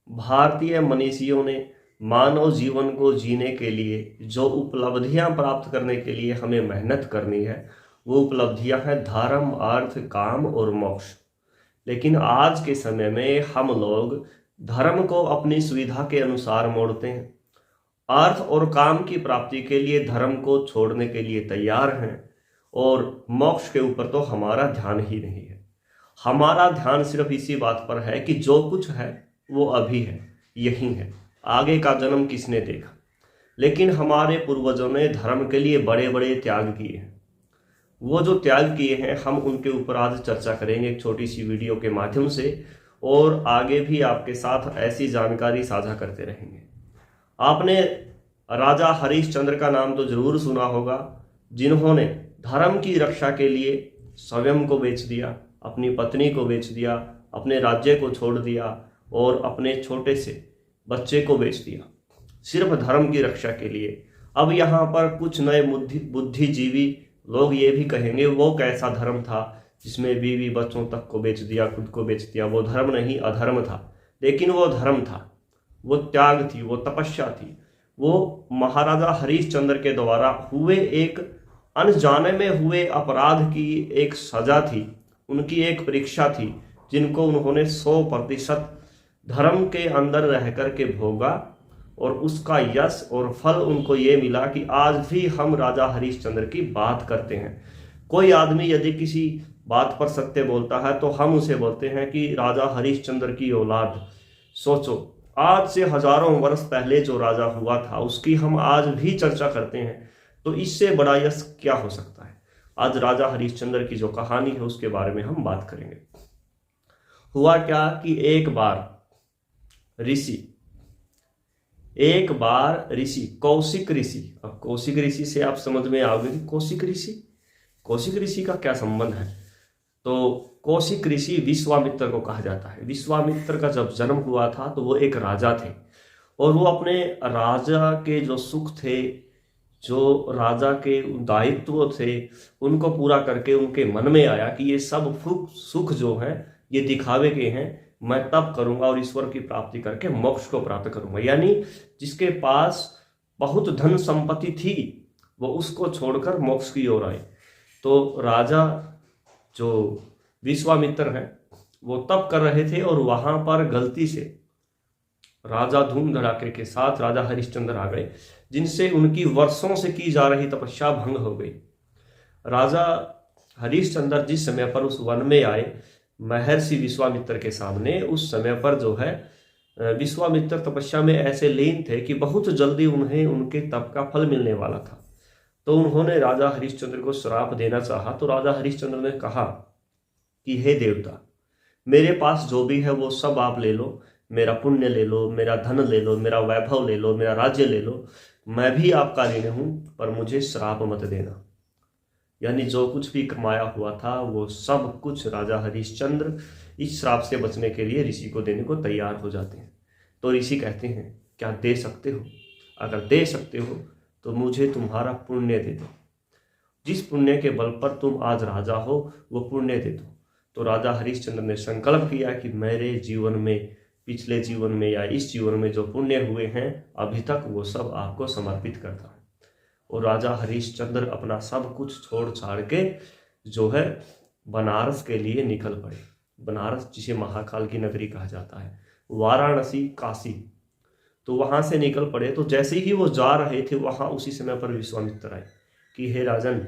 भारतीय मनीषियों ने मानव जीवन को जीने के लिए जो उपलब्धियां प्राप्त करने के लिए हमें मेहनत करनी है, वो उपलब्धियां हैं धर्म, अर्थ, काम और मोक्ष। लेकिन आज के समय में हम लोग धर्म को अपनी सुविधा के अनुसार मोड़ते हैं, अर्थ और काम की प्राप्ति के लिए धर्म को छोड़ने के लिए तैयार हैं, और मोक्ष के ऊपर तो हमारा ध्यान ही नहीं है। हमारा ध्यान सिर्फ इसी बात पर है कि जो कुछ है वो अभी है, यही है, आगे का जन्म किसने देखा। लेकिन हमारे पूर्वजों ने धर्म के लिए बड़े बड़े त्याग किए हैं। वो जो त्याग किए हैं, हम उनके ऊपर आज चर्चा करेंगे एक छोटी सी वीडियो के माध्यम से, और आगे भी आपके साथ ऐसी जानकारी साझा करते रहेंगे। आपने राजा हरिश्चंद्र का नाम तो जरूर सुना होगा, जिन्होंने धर्म की रक्षा के लिए स्वयं को बेच दिया, अपनी पत्नी को बेच दिया, अपने राज्य को छोड़ दिया और अपने छोटे से बच्चे को बेच दिया, सिर्फ धर्म की रक्षा के लिए। अब यहाँ पर कुछ नए बुद्धिजीवी लोग ये भी कहेंगे वो कैसा धर्म था जिसमें बीवी बच्चों तक को बेच दिया, खुद को बेच दिया, वो धर्म नहीं अधर्म था। लेकिन वो धर्म था, वो त्याग थी, वो तपस्या थी, वो महाराजा हरिश्चंद्र के द्वारा हुए एक अनजाने में हुए अपराध की एक सजा थी, उनकी एक परीक्षा थी, जिनको उन्होंने 100% धर्म के अंदर रह कर के भोगा, और उसका यश और फल उनको ये मिला कि आज भी हम राजा हरिश्चंद्र की बात करते हैं। कोई आदमी यदि किसी बात पर सत्य बोलता है तो हम उसे बोलते हैं कि राजा हरिश्चंद्र की औलाद। सोचो, आज से हजारों वर्ष पहले जो राजा हुआ था उसकी हम आज भी चर्चा करते हैं, तो इससे बड़ा यश क्या हो सकता है। आज राजा हरिश्चंद्र की जो कहानी है उसके बारे में हम बात करेंगे। हुआ क्या कि एक बार ऋषि कौशिक ऋषि, अब कौशिक ऋषि से आप समझ में आओगे कि कौशिक ऋषि का क्या संबंध है। तो कौशिक ऋषि विश्वामित्र को कहा जाता है। विश्वामित्र का जब जन्म हुआ था तो वो एक राजा थे, और वो अपने राजा के जो सुख थे, जो राजा के दायित्व थे, उनको पूरा करके उनके मन में आया कि ये सब सुख जो है ये दिखावे के हैं, मैं तब करूंगा और ईश्वर की प्राप्ति करके मोक्ष को प्राप्त करूंगा। यानी जिसके पास बहुत धन संपत्ति थी वो उसको छोड़कर मोक्ष की ओर आए। तो राजा जो विश्वामित्र हैं वो तप कर रहे थे, और वहां पर गलती से राजा धूम धड़ाके के साथ राजा हरिश्चंद्र आ गए, जिनसे उनकी वर्षों से की जा रही तपस्या भंग हो गई। राजा हरिश्चंद्र जिस समय पर उस वन में आए महर्षि विश्वामित्र के सामने, उस समय पर जो है विश्वामित्र तपस्या में ऐसे लीन थे कि बहुत जल्दी उन्हें उनके तप का फल मिलने वाला था। तो उन्होंने राजा हरिश्चंद्र को श्राप देना चाहा। तो राजा हरिश्चंद्र ने कहा कि हे देवता, मेरे पास जो भी है वो सब आप ले लो, मेरा पुण्य ले लो, मेरा धन ले लो, मेरा वैभव ले लो, मेरा राज्य ले लो, मैं भी आपका ऋणी हूं, पर मुझे श्राप मत देना। यानी जो कुछ भी कमाया हुआ था वो सब कुछ राजा हरिश्चंद्र इस श्राप से बचने के लिए ऋषि को देने को तैयार हो जाते हैं। तो ऋषि कहते हैं, क्या दे सकते हो? अगर दे सकते हो तो मुझे तुम्हारा पुण्य दे दो, जिस पुण्य के बल पर तुम आज राजा हो वो पुण्य दे दो। तो राजा हरिश्चंद्र ने संकल्प किया कि मेरे जीवन में, पिछले जीवन में या इस जीवन में जो पुण्य हुए हैं अभी तक, वो सब आपको समर्पित करता हूं। और राजा हरिश्चंद्र अपना सब कुछ छोड़ छाड़ के जो है बनारस के लिए निकल पड़े। बनारस जिसे महाकाल की नगरी कहा जाता है, वाराणसी, काशी, तो वहां से निकल पड़े। तो जैसे ही वो जा रहे थे वहां उसी समय पर विश्वामित्र आए कि हे राजन,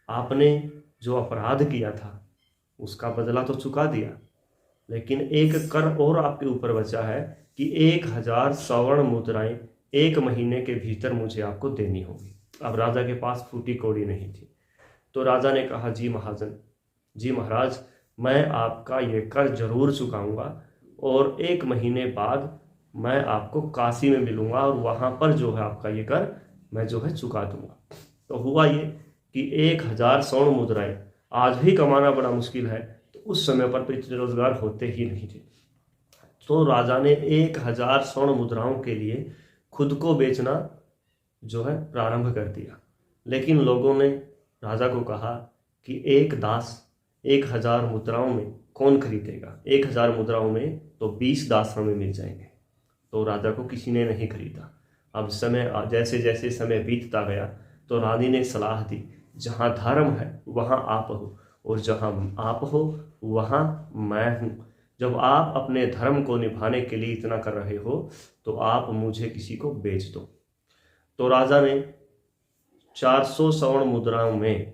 आपने जो अपराध किया था उसका बदला तो चुका दिया, लेकिन एक कर और आपके ऊपर बचा है कि 1000 स्वर्ण मुद्राएं 1 महीने के भीतर मुझे आपको देनी होगी। अब राजा के पास फूटी कौड़ी नहीं थी। तो राजा ने कहा, जी महाजन, जी महाराज, मैं आपका ये कर जरूर चुकाऊंगा, और 1 महीने बाद मैं आपको काशी में मिलूंगा और वहां पर जो है आपका ये कर मैं जो है चुका दूंगा। तो हुआ ये कि 1000 स्वर्ण मुद्राएं आज भी कमाना बड़ा मुश्किल है, तो उस समय पर तो इतने रोजगार होते ही नहीं थे। तो राजा ने 1000 स्वर्ण मुद्राओं के लिए खुद को बेचना जो है प्रारंभ कर दिया। लेकिन लोगों ने राजा को कहा कि एक दास 1000 मुद्राओं में कौन खरीदेगा? 1000 मुद्राओं में तो 20 दास हमें मिल जाएंगे। तो राजा को किसी ने नहीं खरीदा। अब समय जैसे जैसे समय बीतता गया तो रानी ने सलाह दी, जहाँ धर्म है वहाँ आप हो, और जहाँ आप हो वहाँ मैं हूँ। जब आप अपने धर्म को निभाने के लिए इतना कर रहे हो तो आप मुझे किसी को बेच दो। तो राजा ने 400 स्वर्ण मुद्राओं में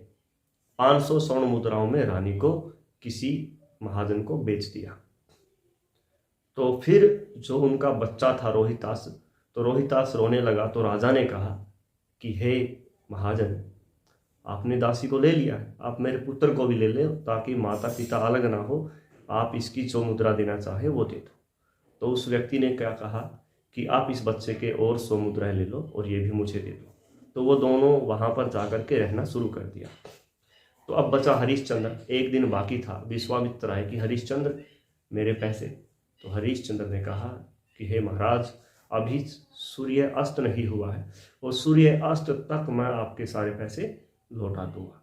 500 स्वर्ण मुद्राओं में रानी को किसी महाजन को बेच दिया। तो फिर जो उनका बच्चा था रोहितास, तो रोहितास रोने लगा। तो राजा ने कहा कि हे महाजन, आपने दासी को ले लिया है, आप मेरे पुत्र को भी ले ले, ताकि माता पिता अलग ना हो। आप इसकी जो मुद्रा देना चाहे वो दे दो। तो उस व्यक्ति ने क्या कहा कि आप इस बच्चे के और 100 मुद्राएं ले लो और ये भी मुझे दे दो। तो वो दोनों वहाँ पर जाकर के रहना शुरू कर दिया। तो अब बचा हरिश्चंद्र। एक दिन बाकी था। विश्वामित्र आए कि हरिश्चंद्र मेरे पैसे। तो हरिश्चंद्र ने कहा कि हे महाराज, अभी सूर्य अस्त नहीं हुआ है और सूर्य अस्त तक मैं आपके सारे पैसे लौटा दूंगा।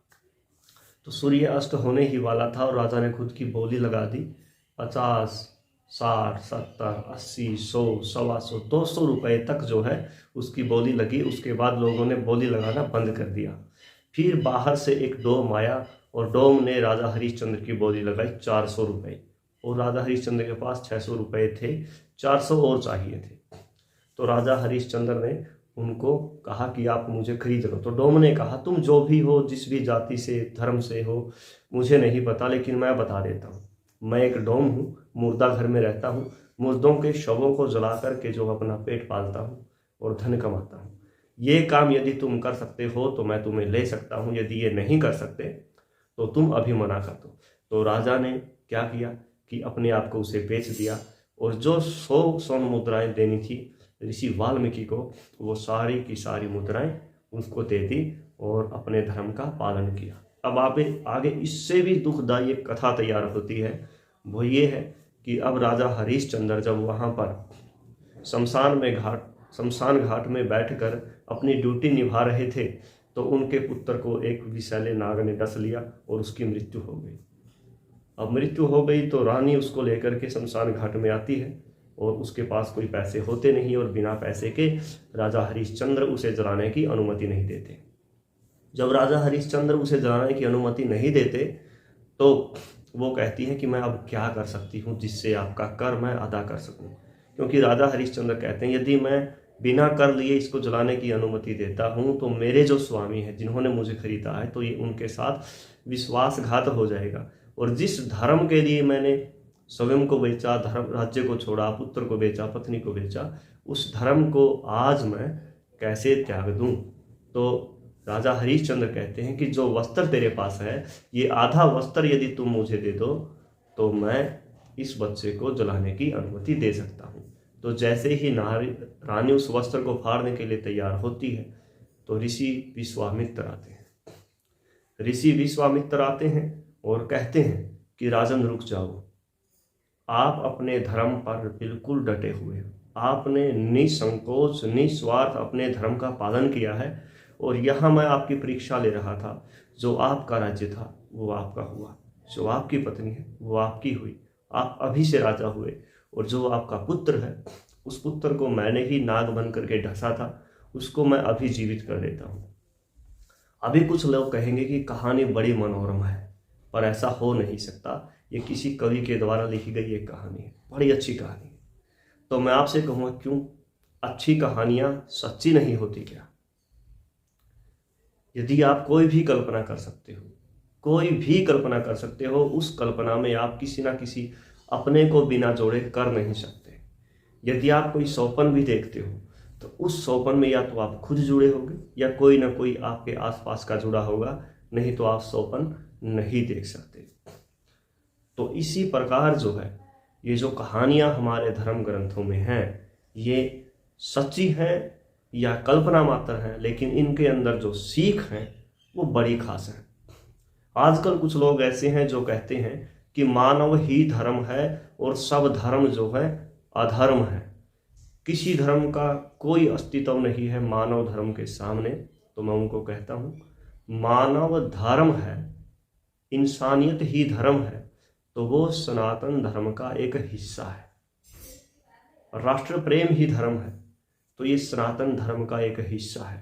तो सूर्य अस्त होने ही वाला था और राजा ने खुद की बोली लगा दी। 50, 60, 70, 80, 100, 125, 200 रुपये तक जो है उसकी बोली लगी। उसके बाद लोगों ने बोली लगाना बंद कर दिया। फिर बाहर से एक डोम आया और डोम ने राजा हरिश्चंद्र की बोली लगाई 400 रुपये, और राजा हरिश्चंद्र के पास 600 रुपये थे, 400 और चाहिए थे। तो राजा हरिश्चंद्र ने उनको कहा कि आप मुझे खरीद लो। तो डोम ने कहा, तुम जो भी हो, जिस भी जाति से धर्म से हो, मुझे नहीं पता, लेकिन मैं बता देता हूँ। मैं एक डोम हूँ, मुर्दा घर में रहता हूँ, मुर्दों के शवों को जला करके जो अपना पेट पालता हूँ और धन कमाता हूँ। ये काम यदि तुम कर सकते हो तो मैं तुम्हें ले सकता हूँ, यदि ये नहीं कर सकते तो तुम अभी मना कर दो। तो राजा ने क्या किया कि अपने आप को उसे बेच दिया, और जो 100 स्वर्ण मुद्राएं देनी थी ऋषि वाल्मीकि को, वो सारी की सारी मुद्राएं उसको दे दी और अपने धर्म का पालन किया। अब आगे इससे भी दुखदायी एक कथा तैयार होती है। वो ये है कि अब राजा हरिश्चंद्र जब वहाँ पर शमशान घाट में बैठकर अपनी ड्यूटी निभा रहे थे तो उनके पुत्र को एक विषैले नाग ने डस लिया और उसकी मृत्यु हो गई। अब मृत्यु हो गई तो रानी उसको लेकर के शमशान घाट में आती है, और उसके पास कोई पैसे होते नहीं, और बिना पैसे के राजा हरिश्चंद्र उसे जलाने की अनुमति नहीं देते। जब राजा हरिश्चंद्र उसे जलाने की अनुमति नहीं देते तो वो कहती है कि मैं अब क्या कर सकती हूँ जिससे आपका कर मैं अदा कर सकूँ। क्योंकि राजा हरिश्चंद्र कहते हैं, यदि मैं बिना कर लिए इसको जलाने की अनुमति देता हूँ तो मेरे जो स्वामी हैं, जिन्होंने मुझे खरीदा है, तो ये उनके साथ विश्वासघात हो जाएगा। और जिस धर्म के लिए मैंने स्वयं को बेचा, धर्म राज्य को छोड़ा, पुत्र को बेचा, पत्नी को बेचा, उस धर्म को आज मैं कैसे त्याग दूं। तो राजा हरिश्चंद्र कहते हैं कि जो वस्त्र तेरे पास है, ये आधा वस्त्र यदि तुम मुझे दे दो तो मैं इस बच्चे को जलाने की अनुमति दे सकता हूँ। तो जैसे ही रानी उस वस्त्र को फाड़ने के लिए तैयार होती है तो ऋषि विश्वामित्र आते हैं। ऋषि विश्वामित्र आते हैं और कहते हैं कि राजन रुक जाओ, आप अपने धर्म पर बिल्कुल डटे हुए हो, आपने निसंकोच निस्वार्थ अपने धर्म का पालन किया है, और यहाँ मैं आपकी परीक्षा ले रहा था। जो आपका राज्य था वो आपका हुआ, जो आपकी पत्नी है वो आपकी हुई, आप अभी से राजा हुए, और जो आपका पुत्र है उस पुत्र को मैंने ही नाग बन करके ढसा था, उसको मैं अभी जीवित कर देता हूँ। अभी कुछ लोग कहेंगे कि कहानी बड़ी मनोरम है, पर ऐसा हो नहीं सकता। ये किसी कवि के द्वारा लिखी गई एक कहानी है, बड़ी अच्छी कहानी है। तो मैं आपसे कहूँगा, क्यों अच्छी कहानियाँ सच्ची नहीं होती क्या? यदि आप कोई भी कल्पना कर सकते हो, कोई भी कल्पना कर सकते हो, उस कल्पना में आप किसी ना किसी अपने को बिना जोड़े कर नहीं सकते। यदि आप कोई स्वप्न भी देखते हो तो उस स्वप्न में या तो आप खुद जुड़े होंगे या कोई ना कोई आपके आसपास का जुड़ा होगा, नहीं तो आप स्वप्न नहीं देख सकते। तो इसी प्रकार जो है, ये जो कहानियाँ हमारे धर्म ग्रंथों में हैं, ये सच्ची हैं या कल्पना मात्र हैं, लेकिन इनके अंदर जो सीख है वो बड़ी खास है। आजकल कुछ लोग ऐसे हैं जो कहते हैं कि मानव ही धर्म है और सब धर्म जो है अधर्म है, किसी धर्म का कोई अस्तित्व नहीं है मानव धर्म के सामने। तो मैं उनको कहता हूँ, मानव धर्म है, इंसानियत ही धर्म है, तो वो सनातन धर्म का एक हिस्सा है। राष्ट्र प्रेम ही धर्म है, तो ये सनातन धर्म का एक हिस्सा है।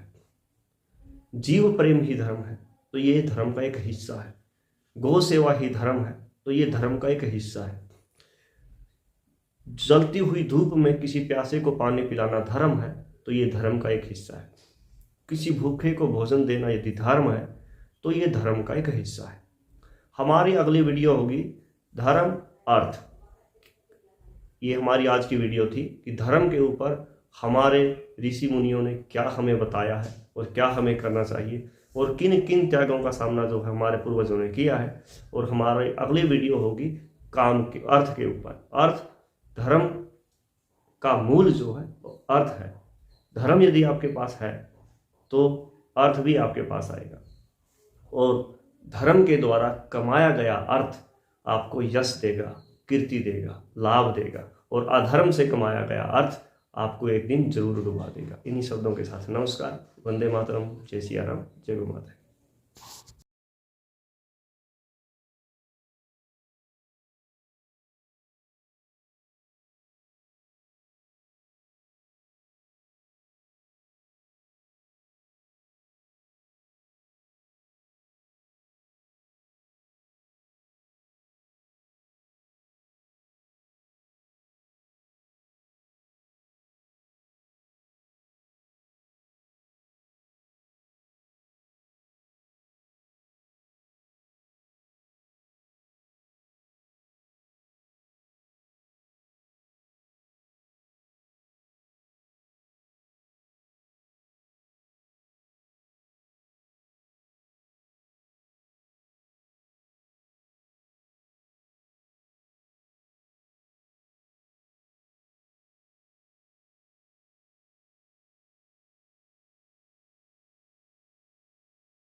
जीव प्रेम ही धर्म है, तो ये धर्म का एक हिस्सा है। गौ सेवा ही धर्म है, तो ये धर्म का एक हिस्सा है। जलती हुई धूप में किसी प्यासे को पानी पिलाना धर्म है, तो ये धर्म का एक हिस्सा है। किसी भूखे को भोजन देना यदि धर्म है, तो ये धर्म का एक हिस्सा है। हमारी अगली वीडियो होगी धर्म अर्थ। ये हमारी आज की वीडियो थी कि धर्म के ऊपर हमारे ऋषि मुनियों ने क्या हमें बताया है और क्या हमें करना चाहिए और किन किन त्यागों का सामना जो है हमारे पूर्वजों ने किया है। और हमारी अगली वीडियो होगी काम के अर्थ के ऊपर। अर्थ, धर्म का मूल जो है वो अर्थ है। धर्म यदि आपके पास है तो अर्थ भी आपके पास आएगा, और धर्म के द्वारा कमाया गया अर्थ आपको यश देगा, कीर्ति देगा, लाभ देगा, और अधर्म से कमाया गया अर्थ आपको एक दिन जरूर डुबा देगा। इन्हीं शब्दों के साथ नमस्कार, वंदे मातरम, जय सिया राम, जय गौ माता।